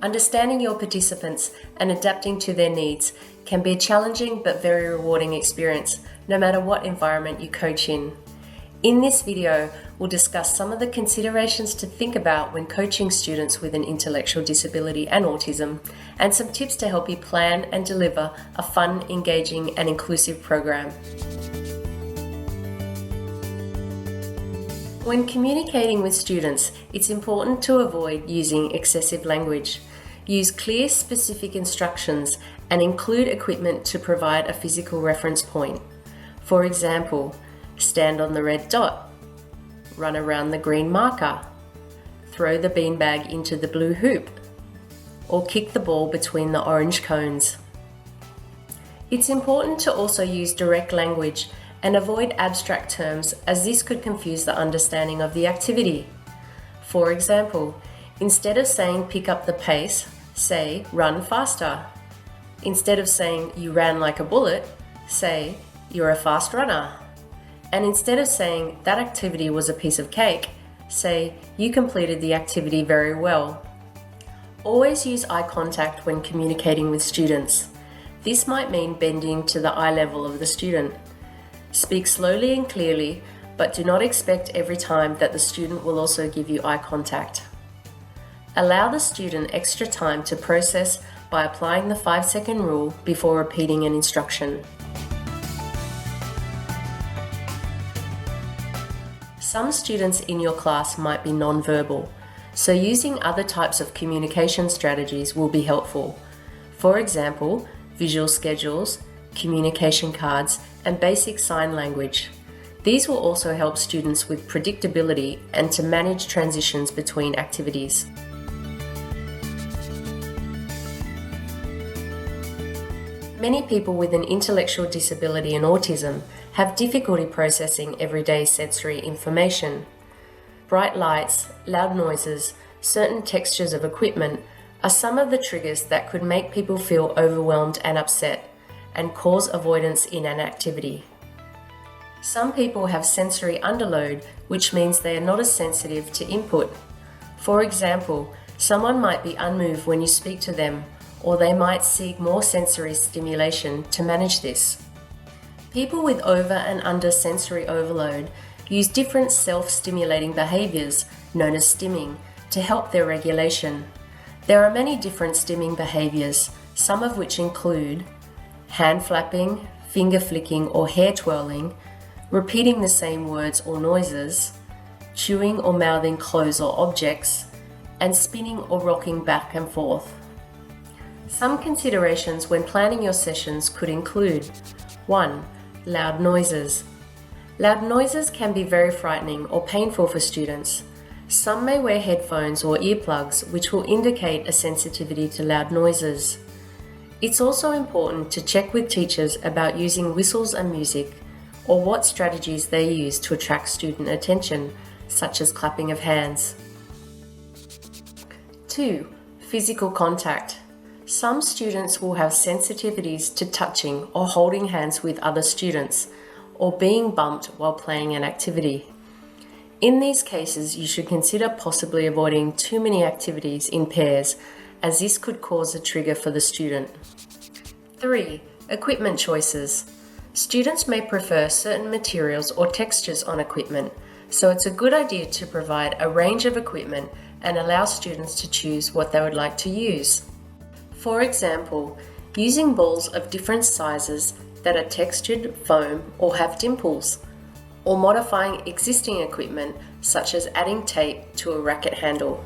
Understanding your participants and adapting to their needs can be a challenging but very rewarding experience, no matter what environment you coach in. In this video, we'll discuss some of the considerations to think about when coaching students with an intellectual disability and autism, and some tips to help you plan and deliver a fun, engaging, and inclusive program. When communicating with students, it's important to avoid using excessive language. Use clear, specific instructions and include equipment to provide a physical reference point. For example, stand on the red dot, run around the green marker, throw the beanbag into the blue hoop, or kick the ball between the orange cones. It's important to also use direct language and avoid abstract terms, as this could confuse the understanding of the activity. For example, instead of saying pick up the pace, say run faster. Instead of saying you ran like a bullet, say you're a fast runner. And instead of saying that activity was a piece of cake, say you completed the activity very well. Always use eye contact when communicating with students. This might mean bending to the eye level of the student. Speak slowly and clearly, but do not expect every time that the student will also give you eye contact. Allow the student extra time to process by applying the 5-second rule before repeating an instruction. Some students in your class might be non-verbal, so using other types of communication strategies will be helpful. For example, visual schedules, communication cards, and basic sign language. These will also help students with predictability and to manage transitions between activities. Many people with an intellectual disability and autism have difficulty processing everyday sensory information. Bright lights, loud noises, certain textures of equipment are some of the triggers that could make people feel overwhelmed and upset and cause avoidance in an activity. Some people have sensory underload, which means they are not as sensitive to input. For example, someone might be unmoved when you speak to them, or they might seek more sensory stimulation to manage this. People with over and under sensory overload use different self-stimulating behaviours, known as stimming, to help their regulation. There are many different stimming behaviours, some of which include hand flapping, finger flicking or hair twirling, repeating the same words or noises, chewing or mouthing clothes or objects, and spinning or rocking back and forth. Some considerations when planning your sessions could include 1. Loud noises. Loud noises can be very frightening or painful for students. Some may wear headphones or earplugs, which will indicate a sensitivity to loud noises. It's also important to check with teachers about using whistles and music, or what strategies they use to attract student attention, such as clapping of hands. 2. Physical contact. Some students will have sensitivities to touching or holding hands with other students, or being bumped while playing an activity. In these cases, you should consider possibly avoiding too many activities in pairs, as this could cause a trigger for the student. 3. Equipment choices. Students may prefer certain materials or textures on equipment, so it's a good idea to provide a range of equipment and allow students to choose what they would like to use. For example, using balls of different sizes that are textured, foam, or have dimples, or modifying existing equipment such as adding tape to a racket handle.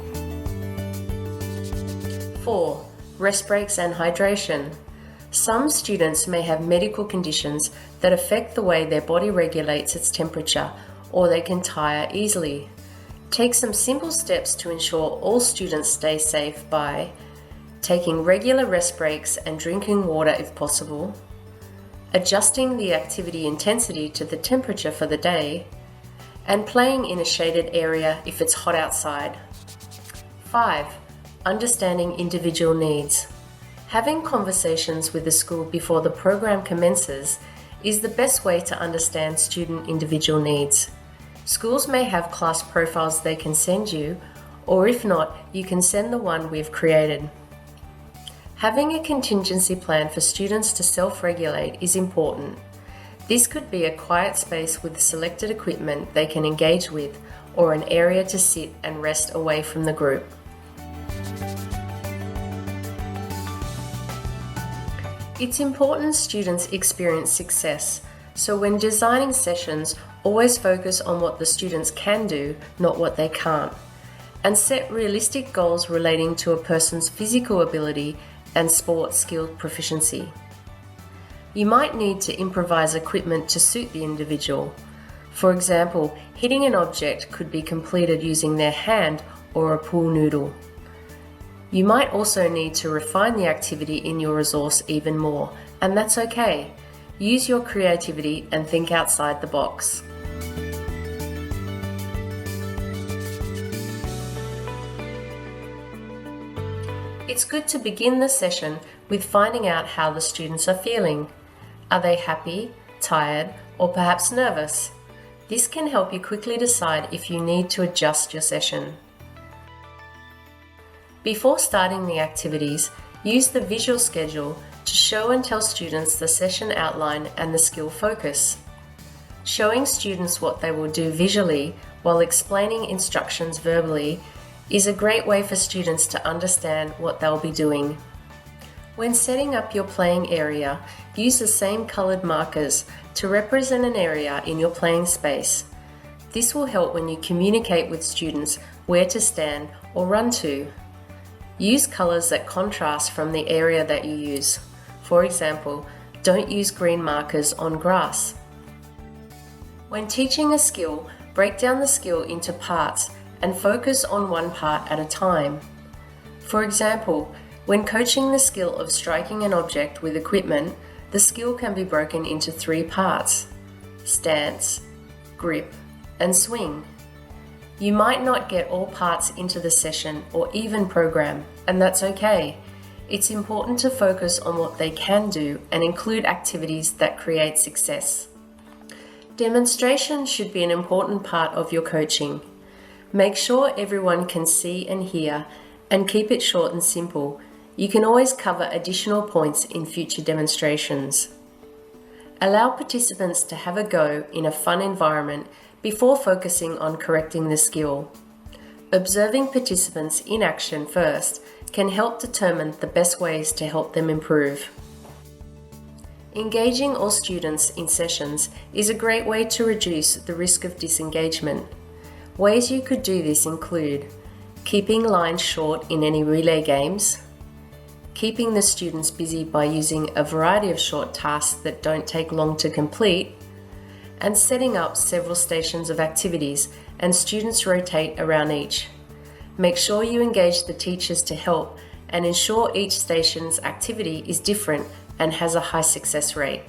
4. Rest breaks and hydration. Some students may have medical conditions that affect the way their body regulates its temperature, or they can tire easily. Take some simple steps to ensure all students stay safe by taking regular rest breaks and drinking water if possible, adjusting the activity intensity to the temperature for the day, and playing in a shaded area if it's hot outside. 5. Understanding individual needs. Having conversations with the school before the program commences is the best way to understand student individual needs. Schools may have class profiles they can send you, or if not, you can send the one we've created. Having a contingency plan for students to self-regulate is important. This could be a quiet space with selected equipment they can engage with, or an area to sit and rest away from the group. It's important students experience success, so when designing sessions, always focus on what the students can do, not what they can't, and set realistic goals relating to a person's physical ability and sports skill proficiency. You might need to improvise equipment to suit the individual. For example, hitting an object could be completed using their hand or a pool noodle. You might also need to refine the activity in your resource even more, and that's okay. Use your creativity and think outside the box. It's good to begin the session with finding out how the students are feeling. Are they happy, tired, or perhaps nervous? This can help you quickly decide if you need to adjust your session. Before starting the activities, use the visual schedule to show and tell students the session outline and the skill focus. Showing students what they will do visually while explaining instructions verbally is a great way for students to understand what they'll be doing. When setting up your playing area, use the same coloured markers to represent an area in your playing space. This will help when you communicate with students where to stand or run to. Use colours that contrast from the area that you use. For example, don't use green markers on grass. When teaching a skill, break down the skill into parts and focus on one part at a time. For example, when coaching the skill of striking an object with equipment, the skill can be broken into 3 parts: stance, grip, and swing. You might not get all parts into the session or even program, and that's okay. It's important to focus on what they can do and include activities that create success. Demonstration should be an important part of your coaching. Make sure everyone can see and hear, and keep it short and simple. You can always cover additional points in future demonstrations. Allow participants to have a go in a fun environment before focusing on correcting the skill. Observing participants in action first can help determine the best ways to help them improve. Engaging all students in sessions is a great way to reduce the risk of disengagement. Ways you could do this include keeping lines short in any relay games, keeping the students busy by using a variety of short tasks that don't take long to complete, and setting up several stations of activities and students rotate around each. Make sure you engage the teachers to help and ensure each station's activity is different and has a high success rate.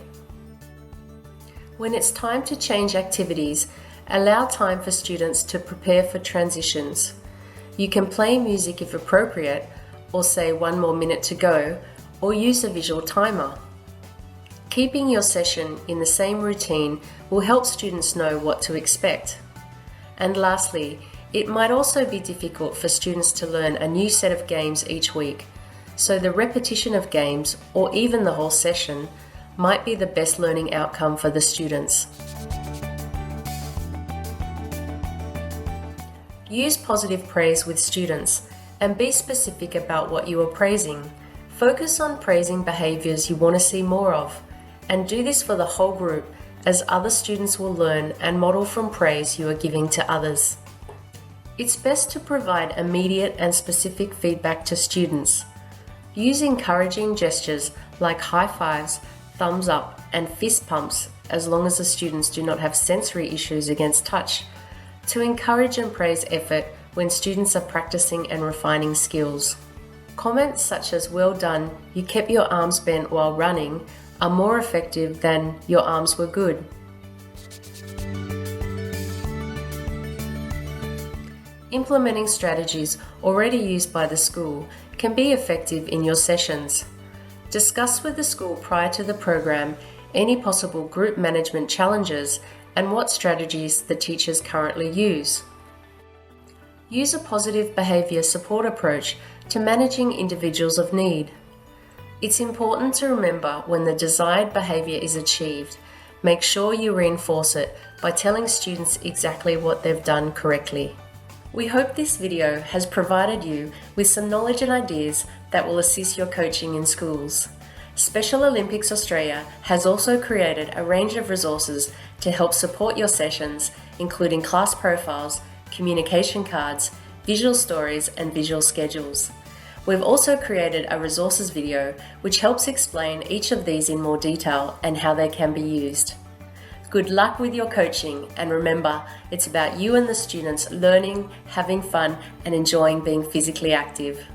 When it's time to change activities, allow time for students to prepare for transitions. You can play music if appropriate, or say 1 more minute to go, or use a visual timer. Keeping your session in the same routine will help students know what to expect. And lastly, it might also be difficult for students to learn a new set of games each week, so the repetition of games, or even the whole session, might be the best learning outcome for the students. Use positive praise with students and be specific about what you are praising. Focus on praising behaviours you want to see more of, and do this for the whole group, as other students will learn and model from praise you are giving to others. It's best to provide immediate and specific feedback to students. Use encouraging gestures like high fives, thumbs up, and fist pumps, as long as the students do not have sensory issues against touch, to encourage and praise effort when students are practicing and refining skills. Comments such as "well done, you kept your arms bent while running" are more effective than "your arms were good." Implementing strategies already used by the school can be effective in your sessions. Discuss with the school prior to the program any possible group management challenges and what strategies the teachers currently use. Use a positive behaviour support approach to managing individuals of need. It's important to remember when the desired behaviour is achieved, make sure you reinforce it by telling students exactly what they've done correctly. We hope this video has provided you with some knowledge and ideas that will assist your coaching in schools. Special Olympics Australia has also created a range of resources to help support your sessions, including class profiles, communication cards, visual stories and visual schedules. We've also created a resources video which helps explain each of these in more detail and how they can be used. Good luck with your coaching, and remember, it's about you and the students learning, having fun and enjoying being physically active.